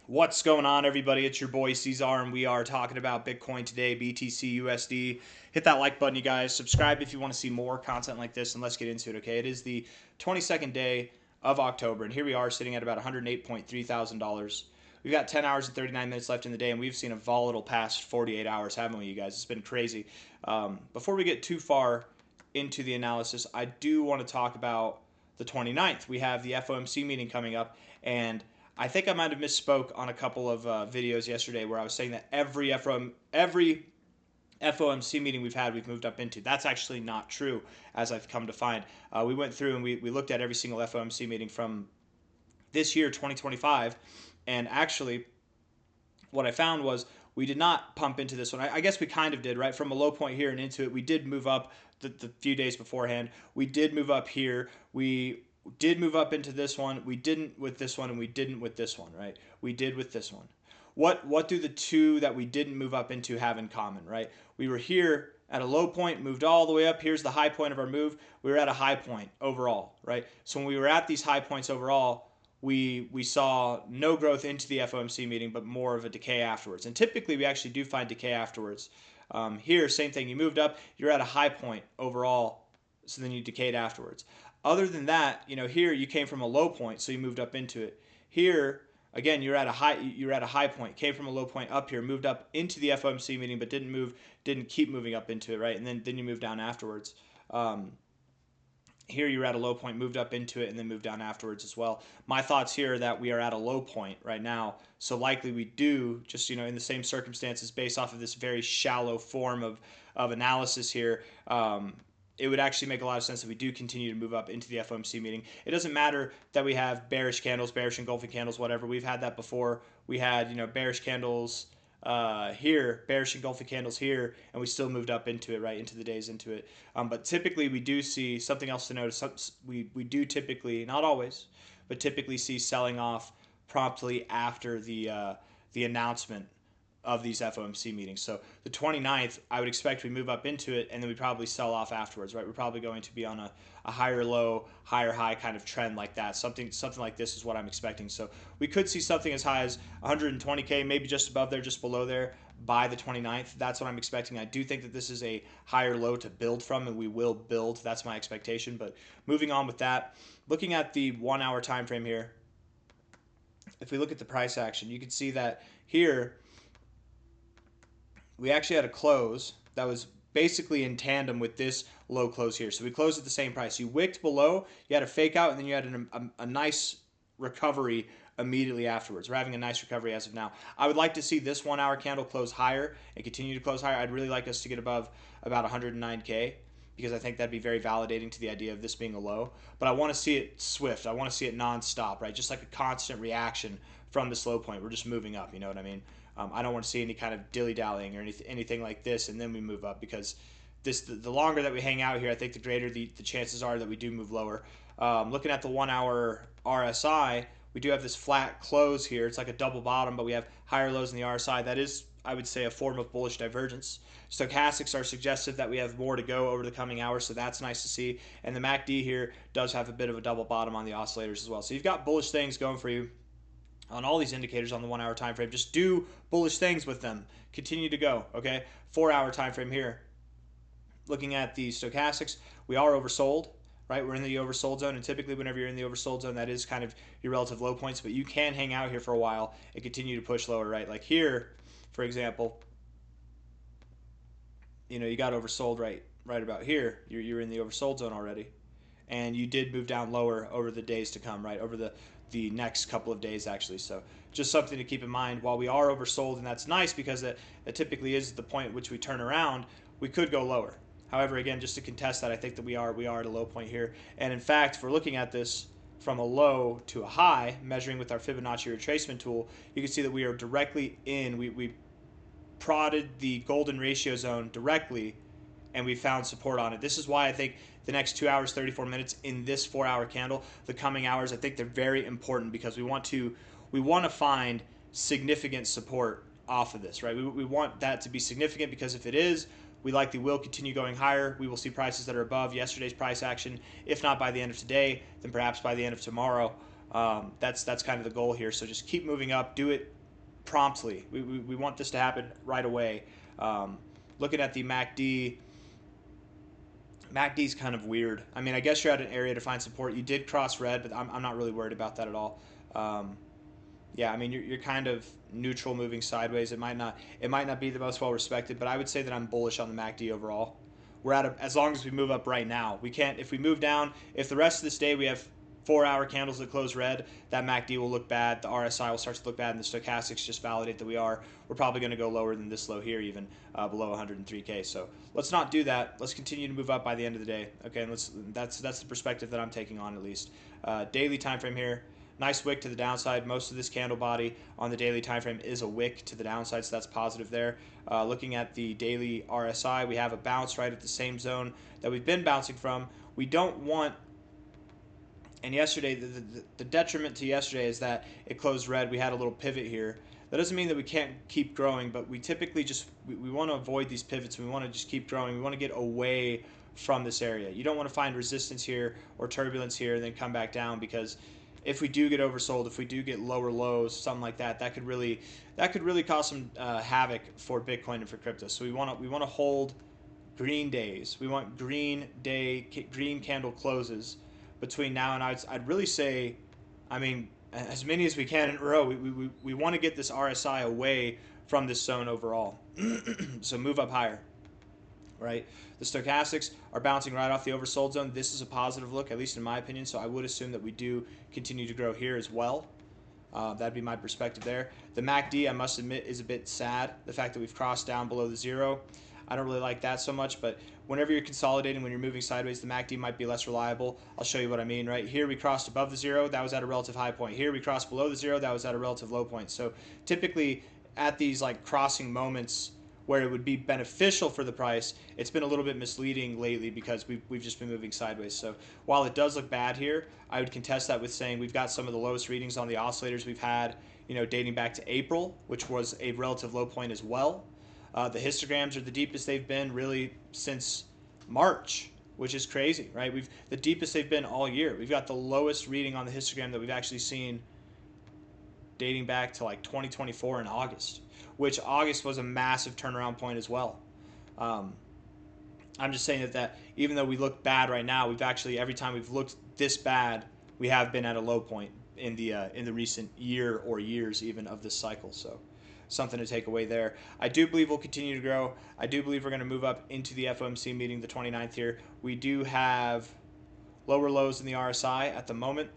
What's going on, everybody? It's your boy C-Zar, and we are talking about Bitcoin today, BTC, USD. Hit that like button, you guys. Subscribe if you want to see more content like this, and let's get into it, okay? It is the 22nd day of October, and here we are sitting at about $108.3 thousand. We've got 10 hours and 39 minutes left in the day, and we've seen a volatile past 48 hours, haven't we, you guys? It's been crazy. Before we get too far into the analysis, I do want to talk about the 29th. We have the FOMC meeting coming up, and I think I might have misspoke on a couple of videos yesterday where I was saying that every FOMC meeting we've had, we've moved up into. That's actually not true, as I've come to find. We went through and we looked at every single FOMC meeting from this year, 2025, and actually what I found was we did not pump into this one. I guess we kind of did, right? From a low point here and into it, we did move up the few days beforehand. We did move up here. We did move up into this one. We didn't with this one, and we didn't with this one, right? We did with this one. What do the two that we didn't move up into have in common, right? We were here at a low point, moved all the way up. Here's the high point of our move. We were at a high point overall, right? So when we were at these high points overall, we saw no growth into the FOMC meeting, but more of a decay afterwards. And typically, we actually do find decay afterwards. Here, same thing. You moved up. You're at a high point overall, so then you decayed afterwards. Other than that, here you came from a low point, so you moved up into it. Here, again, you're at a high point, came from a low point up here, moved up into the FOMC meeting, but didn't keep moving up into it, right? And then you moved down afterwards. Here you're at a low point, moved up into it, and then moved down afterwards as well. My thoughts here are that we are at a low point right now, so likely we do, just in the same circumstances, based off of this very shallow form of analysis here. It would actually make a lot of sense if we do continue to move up into the FOMC meeting. It doesn't matter that we have bearish candles, bearish engulfing candles, whatever. We've had that before. We had bearish candles here, bearish engulfing candles here, and we still moved up into it, right, into the days into it. But typically we do see something else to notice. We do typically, not always, but typically see selling off promptly after the announcement of these FOMC meetings. So the 29th, I would expect we move up into it, and then we probably sell off afterwards, right? We're probably going to be on a higher low, higher high kind of trend like that. Something like this is what I'm expecting. So we could see something as high as 120K, maybe just above there, just below there by the 29th. That's what I'm expecting. I do think that this is a higher low to build from, and we will build. That's my expectation. But moving on with that, looking at the 1 hour time frame here, if we look at the price action, you can see that here, we actually had a close that was basically in tandem with this low close here. So we closed at the same price. You wicked below, you had a fake out, and then you had a nice recovery immediately afterwards. We're having a nice recovery as of now. I would like to see this 1 hour candle close higher and continue to close higher. I'd really like us to get above about 109K because I think that'd be very validating to the idea of this being a low. But I want to see it swift. I want to see it nonstop, right? Just like a constant reaction from this low point. We're just moving up, you know what I mean? I don't want to see any kind of dilly-dallying or anything like this, and then we move up, because the longer that we hang out here, I think the greater the chances are that we do move lower. Looking at the 1 hour RSI, we do have this flat close here. It's like a double bottom, but we have higher lows in the RSI. That is, I would say, a form of bullish divergence. Stochastics are suggestive that we have more to go over the coming hours, so that's nice to see. And the MACD here does have a bit of a double bottom on the oscillators as well. So you've got bullish things going for you on all these indicators on the 1 hour time frame. Just do bullish things with them. Continue to go, okay? 4 hour time frame here. Looking at the stochastics, we are oversold, right? We're in the oversold zone, and typically whenever you're in the oversold zone, that is kind of your relative low points, but you can hang out here for a while and continue to push lower, right? Like here, for example, you got oversold right about here. You're in the oversold zone already, and you did move down lower over the days to come, right? Over the next couple of days, actually. So just something to keep in mind. While we are oversold, and that's nice because it typically is the point at which we turn around, we could go lower. However, again, just to contest that, I think that we are at a low point here. And in fact, if we're looking at this from a low to a high, measuring with our Fibonacci retracement tool, you can see that we are directly in. We prodded the golden ratio zone directly, and we found support on it. This is why I think the next 2 hours, 34 minutes in this 4 hour candle, the coming hours, I think they're very important, because we want to find significant support off of this, right? We want that to be significant, because if it is, we likely will continue going higher. We will see prices that are above yesterday's price action. If not by the end of today, then perhaps by the end of tomorrow. That's kind of the goal here. So just keep moving up. Do it promptly. We want this to happen right away. Looking at the MACD, MACD's kind of weird. I mean, I guess you're at an area to find support. You did cross red, but I'm not really worried about that at all. Yeah, I mean, you're kind of neutral moving sideways. It might not be the most well respected, but I would say that I'm bullish on the MACD overall. We're at as long as we move up right now. We can't, if we move down, if the rest of this day we have 4-hour candles that close red, that MACD will look bad, the RSI will start to look bad, and the stochastics just validate that we're probably going to go lower than this low here, even below 103K. So let's not do that. Let's continue to move up by the end of the day. Okay, and that's the perspective that I'm taking on, at least. Daily time frame here. Nice wick to the downside. Most of this candle body on the daily time frame is a wick to the downside, so that's positive there. Looking at the daily RSI, we have a bounce right at the same zone that we've been bouncing from. We don't want, and yesterday, the detriment to yesterday is that it closed red. We had a little pivot here. That doesn't mean that we can't keep growing, but we typically just, we want to avoid these pivots. We want to just keep growing. We want to get away from this area. You don't want to find resistance here or turbulence here and then come back down, because if we do get oversold, if we do get lower lows, something like that, that could really cause some havoc for Bitcoin and for crypto. So we want to hold green days. We want green candle closes between now and I'd really say, I mean, as many as we can in a row. We want to get this RSI away from this zone overall. So move up higher. Right, the stochastics are bouncing right off the oversold zone. This is a positive look, at least in my opinion, so I would assume that we do continue to grow here as well. That'd be my perspective there. The MACD, I must admit, is a bit sad. The fact that we've crossed down below the zero, I don't really like that so much, but whenever you're consolidating, when you're moving sideways, the MACD might be less reliable. I'll show you what I mean. Right here we crossed above the zero, that was at a relative high point. Here we crossed below the zero, that was at a relative low point. So typically at these like crossing moments where it would be beneficial for the price, it's been a little bit misleading lately because we've just been moving sideways. So while it does look bad here, I would contest that with saying we've got some of the lowest readings on the oscillators we've had, dating back to April, which was a relative low point as well. The histograms are the deepest they've been really since March, which is crazy, right? The deepest they've been all year. We've got the lowest reading on the histogram that we've actually seen dating back to like 2024 in August, which August was a massive turnaround point as well. I'm just saying that even though we look bad right now, we've actually, every time we've looked this bad, we have been at a low point in the recent year or years even of this cycle. So something to take away there. I do believe we'll continue to grow. I do believe we're going to move up into the FOMC meeting the 29th here. We do have lower lows in the RSI at the moment.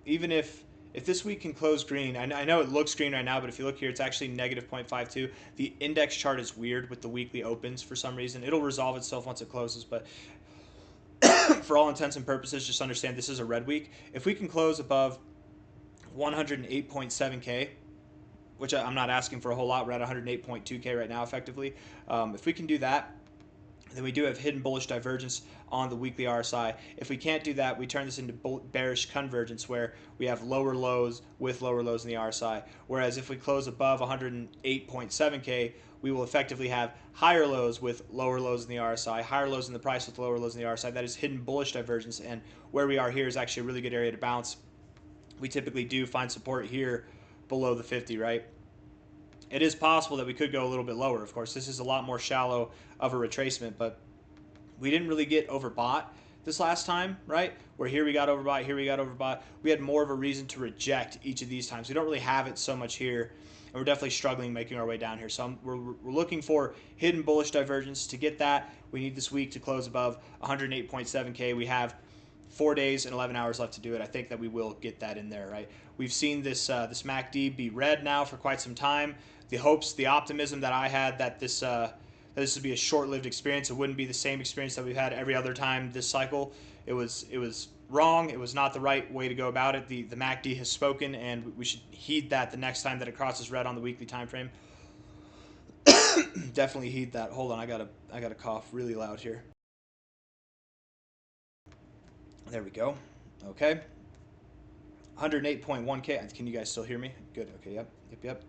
Even if this week can close green, I know it looks green right now, but if you look here, it's actually negative 0.52. The index chart is weird with the weekly opens for some reason. It'll resolve itself once it closes, but for all intents and purposes, just understand this is a red week. If we can close above 108.7K, which I'm not asking for a whole lot, we're at 108.2K right now effectively. If we can do that, then we do have hidden bullish divergence on the weekly RSI. If we can't do that, we turn this into bearish convergence, where we have lower lows with lower lows in the RSI. Whereas if we close above 108.7K, we will effectively have higher lows with lower lows in the RSI, higher lows in the price with lower lows in the RSI. That is hidden bullish divergence, and where we are here is actually a really good area to bounce. We typically do find support here below the 50, right? It is possible that we could go a little bit lower. Of course, this is a lot more shallow of a retracement, but we didn't really get overbought this last time, right? Where here we got overbought, here we got overbought. We had more of a reason to reject each of these times. We don't really have it so much here, and we're definitely struggling making our way down here. So we're looking for hidden bullish divergence. To get that, we need this week to close above 108.7K. We have 4 days and 11 hours left to do it. I think that we will get that in there, right? We've seen this MACD be red now for quite some time. The hopes, the optimism that I had that this would be a short-lived experience. It wouldn't be the same experience that we've had every other time this cycle. It was wrong. It was not the right way to go about it. The MACD has spoken, and we should heed that the next time that it crosses red on the weekly time frame. Definitely heed that. Hold on, I gotta cough really loud here. There we go. Okay. 108.1K. Can you guys still hear me? Good. Okay. Yep.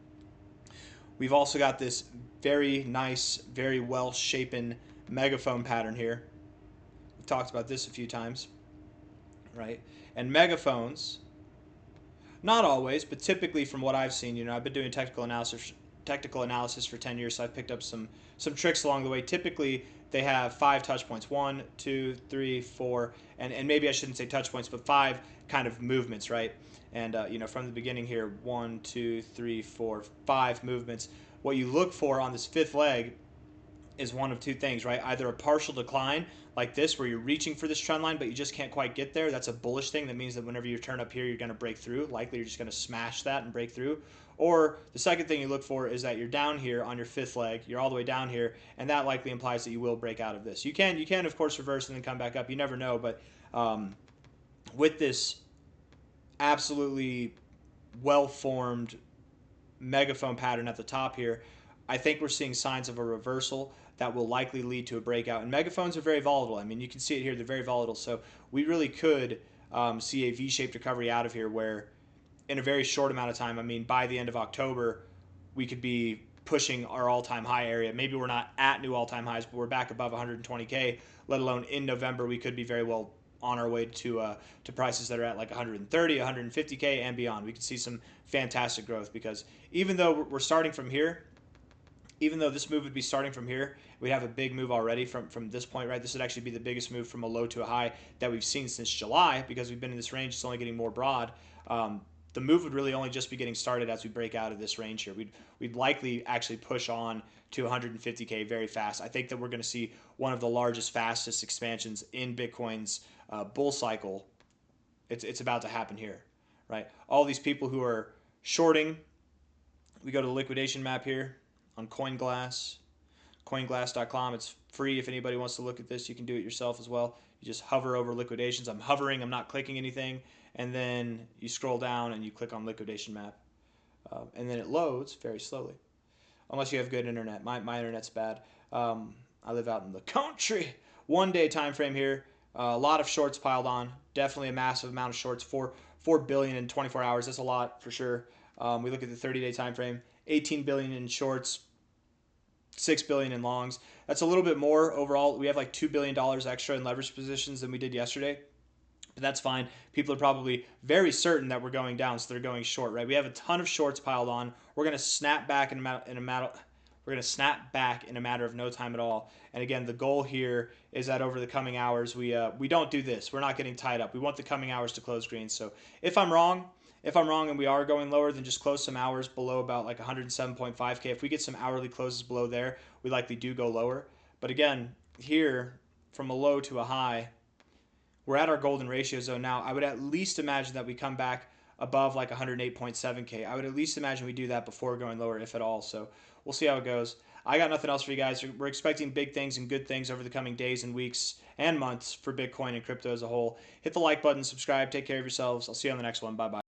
We've also got this very nice, very well shapen megaphone pattern here. We've talked about this a few times, right? And megaphones, Not always, but typically from what I've seen, you know, I've been doing technical analysis for 10 years, so I've picked up some tricks along the way. Typically, they have 5 touch points: 1, 2, 3, 4, and maybe I shouldn't say touch points, but 5 kind of movements, right? And you know, from the beginning here, 1, 2, 3, 4, 5 movements. What you look for on this fifth leg is one of two things, right? Either a partial decline like this, where you're reaching for this trend line, but you just can't quite get there. That's a bullish thing. That means that whenever you turn up here, you're going to break through. Likely, you're just going to smash that and break through. Or the second thing you look for is that you're down here on your fifth leg. You're all the way down here, and that likely implies that you will break out of this. You can of course reverse and then come back up. You never know, but with this absolutely well-formed megaphone pattern at the top here, I think we're seeing signs of a reversal that will likely lead to a breakout. And megaphones are very volatile. I mean, you can see it here. They're very volatile. So we really could see a V-shaped recovery out of here where in a very short amount of time, I mean, by the end of October, we could be pushing our all-time high area. Maybe we're not at new all-time highs, but we're back above 120K, let alone in November, we could be very well on our way to prices that are at like 130, 150K and beyond. We could see some fantastic growth because even though we're starting from here, even though this move would be starting from here, we have a big move already from this point, right? This would actually be the biggest move from a low to a high that we've seen since July because we've been in this range. It's only getting more broad. The move would really only just be getting started as we break out of this range here. We'd likely actually push on to 150K very fast. I think that we're going to see one of the largest, fastest expansions in Bitcoin's bull cycle. It's about to happen here, right? All these people who are shorting, we go to the liquidation map here on CoinGlass, coinglass.com. It's free if anybody wants to look at this. You can do it yourself as well. You just hover over liquidations. I'm hovering. I'm not clicking anything. And then you scroll down and you click on liquidation map. And then it loads very slowly. Unless you have good internet. My internet's bad. I live out in the country. 1 day time frame here. A lot of shorts piled on. Definitely a massive amount of shorts. 4 billion in 24 hours. That's a lot for sure. We look at the 30-day time frame. 18 billion in shorts. 6 billion in longs. That's a little bit more overall. We have like $2 billion extra in leverage positions than we did yesterday. But that's fine. People are probably very certain that we're going down, so they're going short, right? We have a ton of shorts piled on. We're going to snap back in a matter of no time at all. And again, the goal here is that over the coming hours, we don't do this. We're not getting tied up. We want the coming hours to close green. So if I'm wrong and we are going lower, then just close some hours below about like 107.5K. If we get some hourly closes below there, we likely do go lower. But again, here from a low to a high, we're at our golden ratio zone now. I would at least imagine that we come back above like 108.7K. I would at least imagine we do that before going lower, if at all. So we'll see how it goes. I got nothing else for you guys. We're expecting big things and good things over the coming days and weeks and months for Bitcoin and crypto as a whole. Hit the like button, subscribe, take care of yourselves. I'll see you on the next one. Bye-bye.